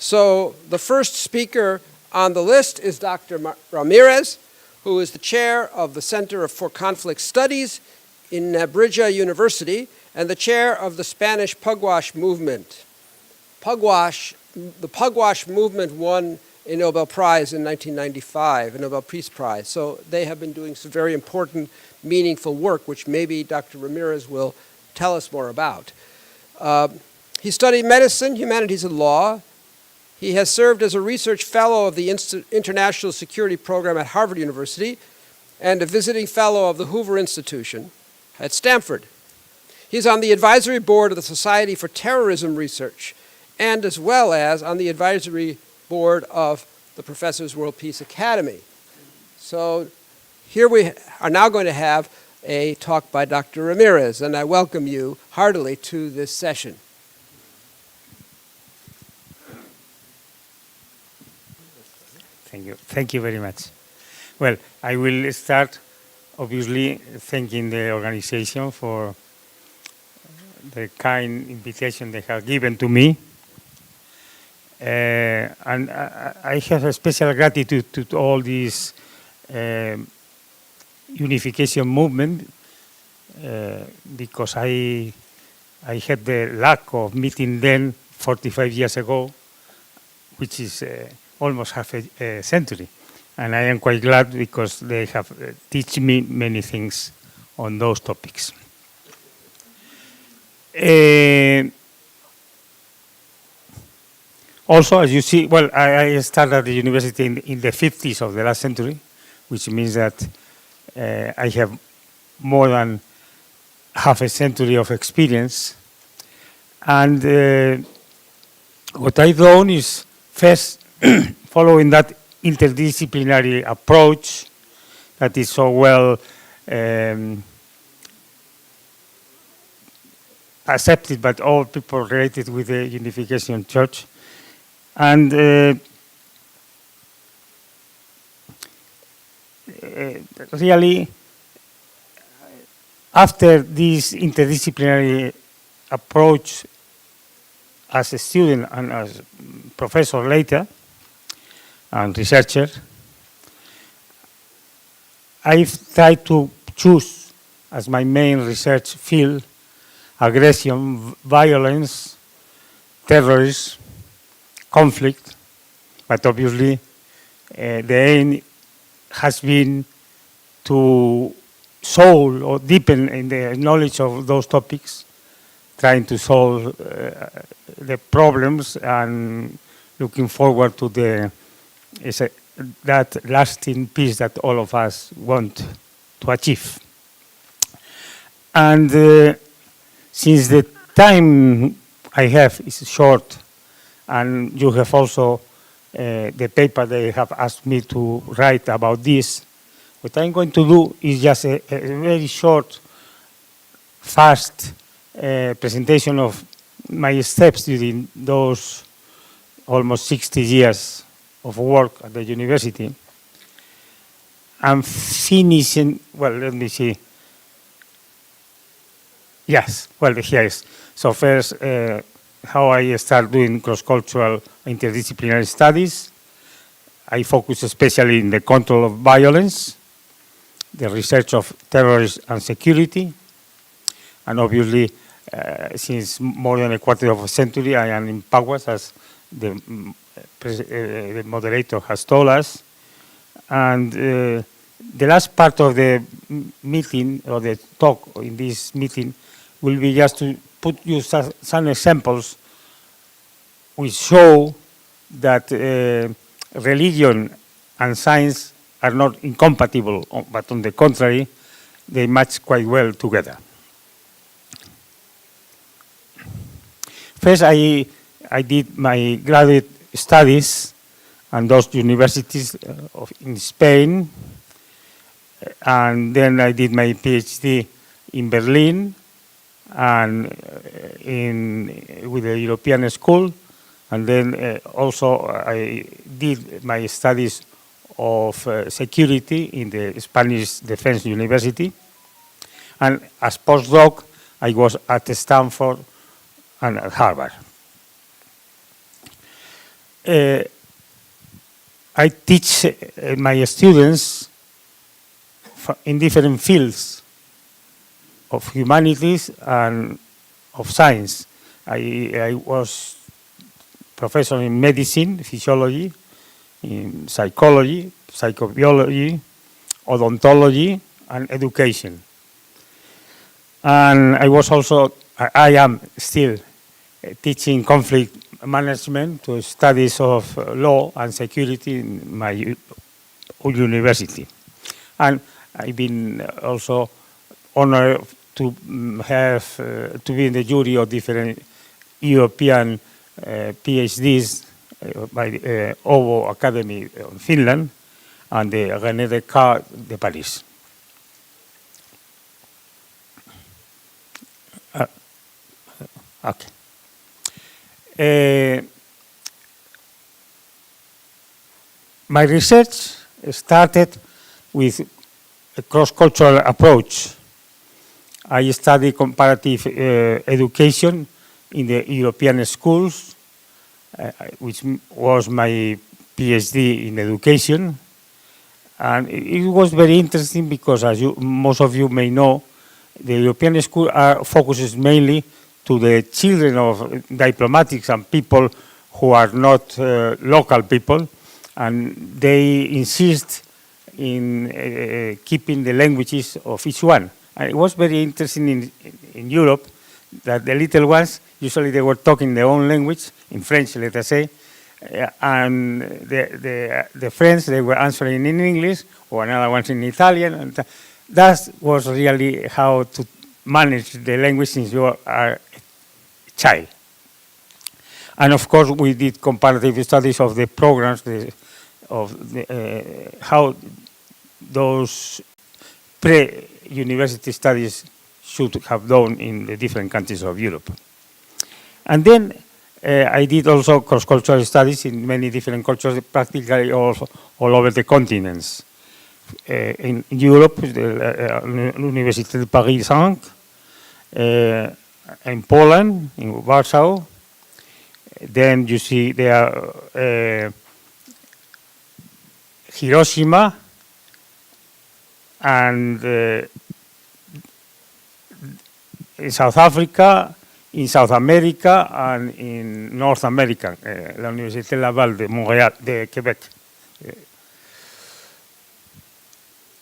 So the first speaker on the list is Dr. Ramirez, who is the chair of the Center for Conflict Studies in Nebrija University and the chair of the Spanish Pugwash movement. The Pugwash movement won a Nobel Prize in 1995, a Nobel Peace Prize. So they have been doing some very important, meaningful work, which maybe Dr. Ramirez will tell us more about. He studied medicine, humanities, and law. He has served as a research fellow of the International Security Program at Harvard University and a visiting fellow of the Hoover Institution at Stanford. He's on the advisory board of the Society for Terrorism Research and as well as on the advisory board of the Professors World Peace Academy. So here we are now going to have a talk by Dr. Ramirez, and I welcome you heartily to this session. Thank you. Thank you very much. Well, I will start, obviously, thanking the organization for the kind invitation they have given to me. And I have a special gratitude to all this unification movement because I had the luck of meeting them 45 years ago, which is almost half a century. And I am quite glad because they have taught me many things on those topics. Also, as you see, well, I started at the university in the 50s of the last century, which means that I have more than half a century of experience. And what I've done is first, following that interdisciplinary approach that is so well accepted by all people related with the Unification Church. And really, after this interdisciplinary approach as a student and as professor later, and researcher, I've tried to choose as my main research field aggression, violence, terrorism, conflict, but obviously the aim has been to solve or deepen in the knowledge of those topics, trying to solve the problems and looking forward to that lasting peace that all of us want to achieve. And since the time I have is short, and you have also the paper they have asked me to write about this, what I'm going to do is just a very short, fast presentation of my steps during those almost 60 years of work at the university. I'm finishing, well, let me see. Yes, well, here is. So first, how I start doing cross-cultural interdisciplinary studies. I focus especially in the control of violence, the research of terrorism and security, and obviously, since more than a quarter of a century, I am in Pugwash, as the moderator has told us. And the last part of the meeting, or the talk in this meeting, will be just to put you some examples which show that religion and science are not incompatible, but on the contrary, they match quite well together. First, I did my graduate studies at those universities in Spain, and then I did my PhD in Berlin and with the European School, and then also I did my studies of security in the Spanish Defense University, and as postdoc I was at Stanford and at Harvard. I teach my students in different fields of humanities and of science. I was professor in medicine, physiology, in psychology, psychobiology, odontology, and education. And I am still teaching conflict management to studies of law and security in my university. And I've been also honored to to be in the jury of different European PhDs by the Ovo Academy in Finland and the René Descartes de Paris. Okay. My research started with a cross-cultural approach. I studied comparative education in the European schools, which was my PhD in education. And it was very interesting because, as most of you may know, the European school focuses mainly to the children of diplomatics and people who are not local people, and they insist in keeping the languages of each one. And it was very interesting in Europe that the little ones, usually they were talking their own language, in French, let us say, and the French, they were answering in English, or another ones in Italian. And that was really how to manage the language since you are a child. And of course, we did comparative studies of the programs, how those pre-university studies should have done in the different countries of Europe. And then I did also cross-cultural studies in many different cultures, practically all over the continents. In Europe, l'Université de Paris 5, in Poland, in Warsaw. Then you see there Hiroshima and in South Africa, in South America, and in North America, la Université Laval de Montréal, de Quebec.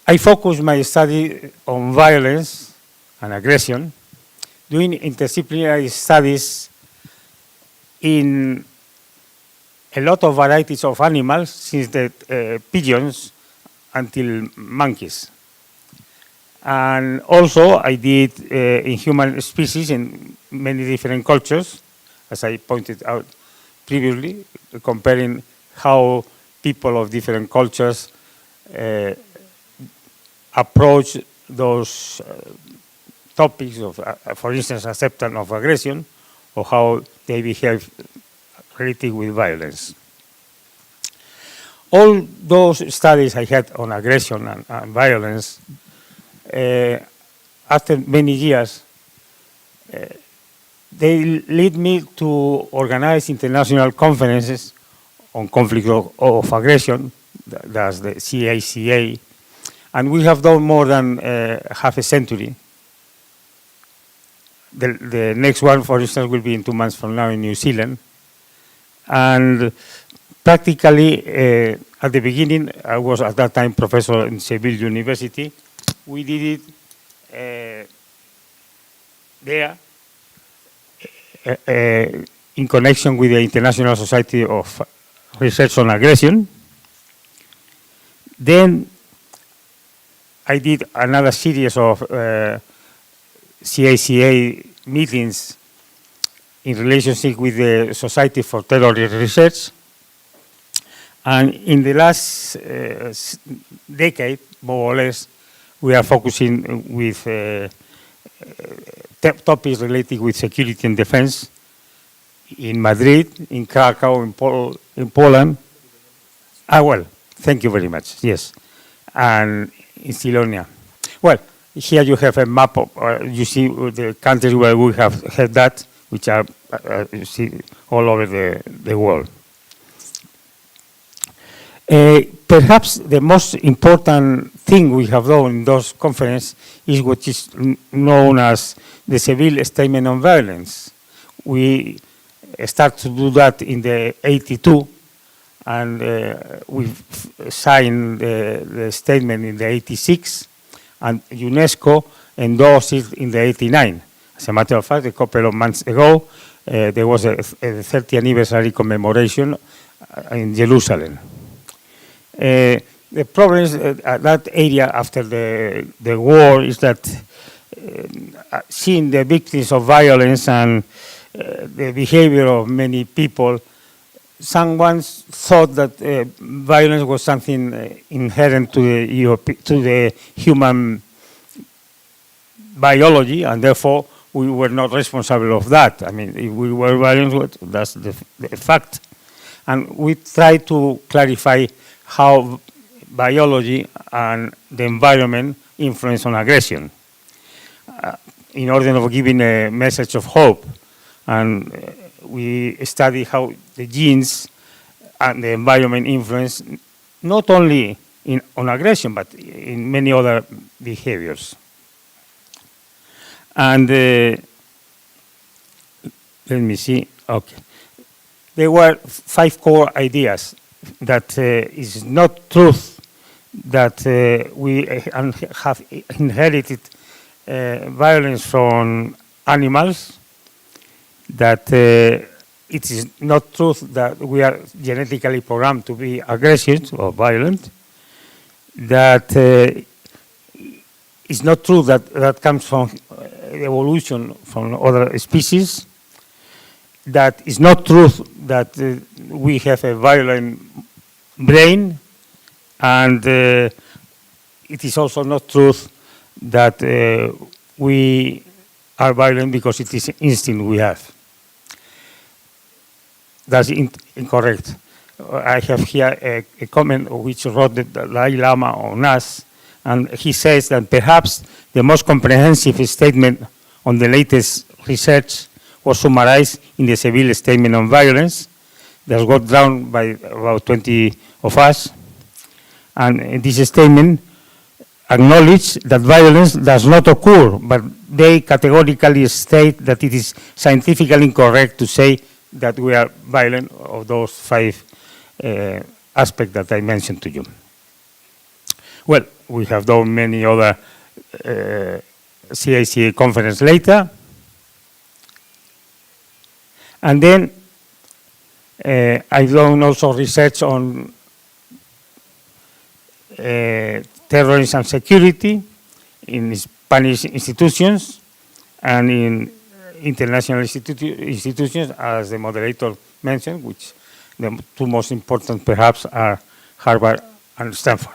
I focus my study on violence and aggression, doing interdisciplinary studies in a lot of varieties of animals, since the pigeons until monkeys. And also I did in human species in many different cultures, as I pointed out previously, comparing how people of different cultures approach those topics of, for instance, acceptance of aggression, or how they behave related with violence. All those studies I had on aggression and violence, after many years, they lead me to organize international conferences on conflict of aggression, that's the CACA, and we have done more than half a century. The next one, for instance, will be in 2 months from now in New Zealand. And practically, at the beginning, I was at that time professor in Seville University. We did it there in connection with the International Society of Research on Aggression. Then I did another series of CACA meetings in relationship with the Society for Terrorist Research. And in the last decade, more or less, we are focusing with topics related with security and defense in Madrid, in Krakow, in Poland. Well, thank you very much, yes. And in Silonia. Well, here you have a map of, you see the countries where we have had that, which are, you see, all over the world. Perhaps the most important thing we have done in those conferences is what is known as the Seville Statement on Violence. We start to do that in the 82, and we signed the statement in the 86, and UNESCO endorsed it in the 89. As a matter of fact, a couple of months ago, there was a 30th anniversary commemoration in Jerusalem. The problem is that area after the war is that seeing the victims of violence and the behavior of many people, someone thought that violence was something inherent to the human biology, and therefore we were not responsible of that. I mean, if we were violent, that's the fact. And we try to clarify how biology and the environment influence on aggression in order of giving a message of hope. And we study how the genes and the environment influence not only on aggression, but in many other behaviors. And let me see, okay. There were 5 core ideas that is not truth that we have inherited violence from animals, that it is not truth that we are genetically programmed to be aggressive or violent, that it's not true that comes from evolution from other species, that it's not true that we have a violent brain, and it is also not true that we are violent because it is instinct we have. That's incorrect. I have here a comment which wrote the Dalai Lama on us, and he says that perhaps the most comprehensive statement on the latest research was summarized in the Seville Statement on Violence that got drawn by about 20 of us. And this statement acknowledged that violence does not occur, but they categorically state that it is scientifically incorrect to say that we are violent of those 5 aspects that I mentioned to you. Well, we have done many other CICA conference later. And then I've done also research on terrorism and security in Spanish institutions and in international institutions, as the moderator mentioned, which the 2 most important perhaps are Harvard and Stanford.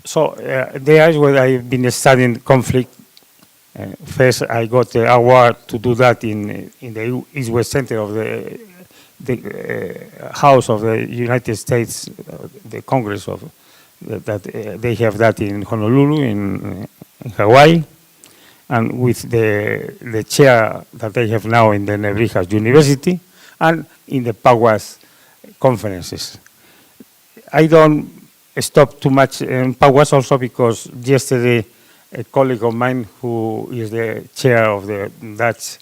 So there is where I've been studying conflict. First, I got the award to do that in the East-West Center of the House of the United States, the Congress of that they have that in Honolulu, in Hawaii, and with the chair that they have now in the Nebraska University, and in the PAWAS conferences. I don't stop too much in PAWAS also because yesterday a colleague of mine who is the chair of the Dutch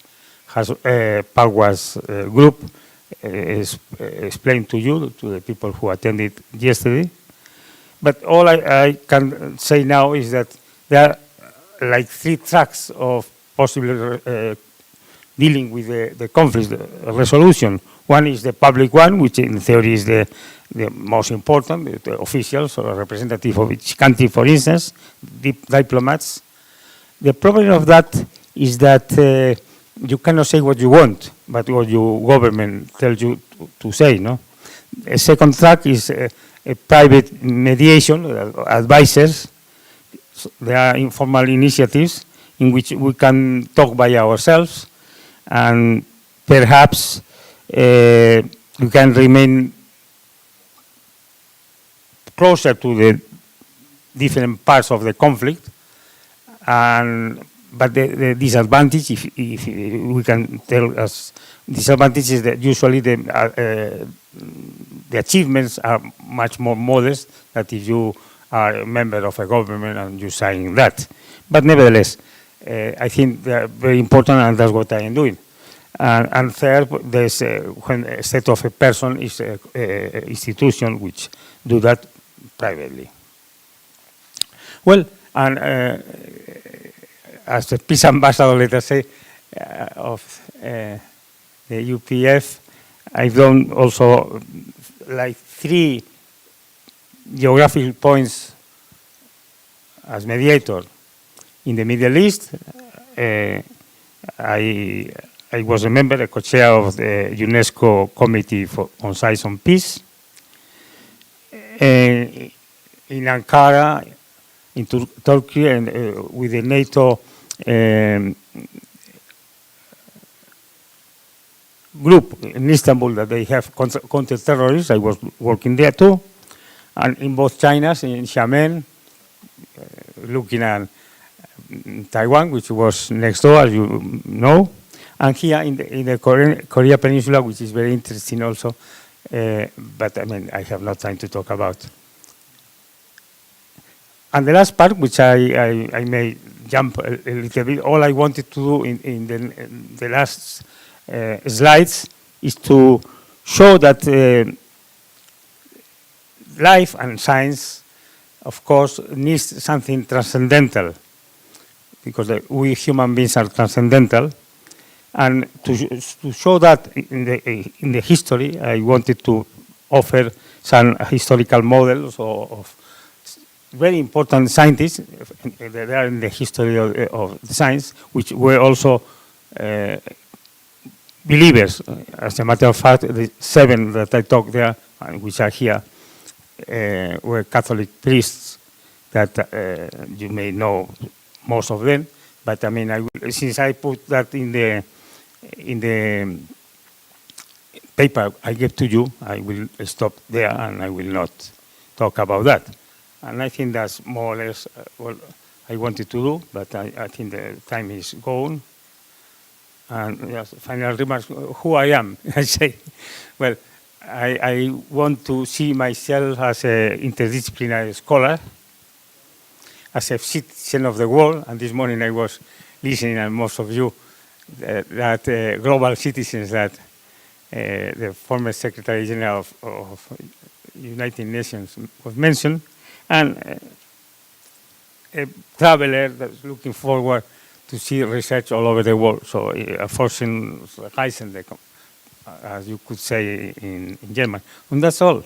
PAWAS group explained to you, to the people who attended yesterday. But all I can say now is that there are like 3 tracks of possible dealing with the conflict resolution. One is the public one, which in theory is the most important, the officials or representative of each country, for instance, diplomats. The problem of that is that you cannot say what you want, but what your government tells you to say, no? A second track is a private mediation, advisors. So there are informal initiatives in which we can talk by ourselves, and perhaps we can remain closer to the different parts of the conflict. But the disadvantage, if we can tell us, disadvantage is that usually the the achievements are much more modest than if you are a member of a government and you sign that. But nevertheless, I think they are very important, and that's what I am doing. And third, there's when a state of a person is an institution which do that privately. Well, and as a peace ambassador, let us say, of the UPF, I've done also like 3 geographical points as mediator. In the Middle East, I was a member, a co-chair of the UNESCO Committee on Science and Peace. In Ankara, in Turkey, and with the NATO group in Istanbul that they have counter-terrorists, I was working there too. And in both Chinas, in Xiamen, looking at Taiwan, which was next door, as you know. And here in the Korea Peninsula, which is very interesting also, but I mean, I have no time to talk about. And the last part, which I may jump a little bit, all I wanted to do in the last slides is to show that life and science, of course, needs something transcendental, because we human beings are transcendental. And to show that in the history, I wanted to offer some historical models of very important scientists that are in the history of the science, which were also believers. As a matter of fact, the 7 that I talked there, and which are here, were Catholic priests that you may know most of them. But I mean, since I put that in the paper I gave to you, I will stop there and I will not talk about that. And I think that's more or less what I wanted to do, but I think the time is gone. And just final remarks, who I am, I say. Well, I want to see myself as an interdisciplinary scholar, as a citizen of the world, and this morning I was listening, and most of you, that global citizens that the former Secretary General of United Nations was mentioned, and a traveler that's looking forward to see research all over the world. So a Forschungsreisende, as you could say in German. And that's all.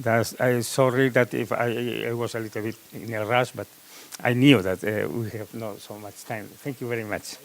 I'm sorry that if I was a little bit in a rush, but I knew that we have not so much time. Thank you very much.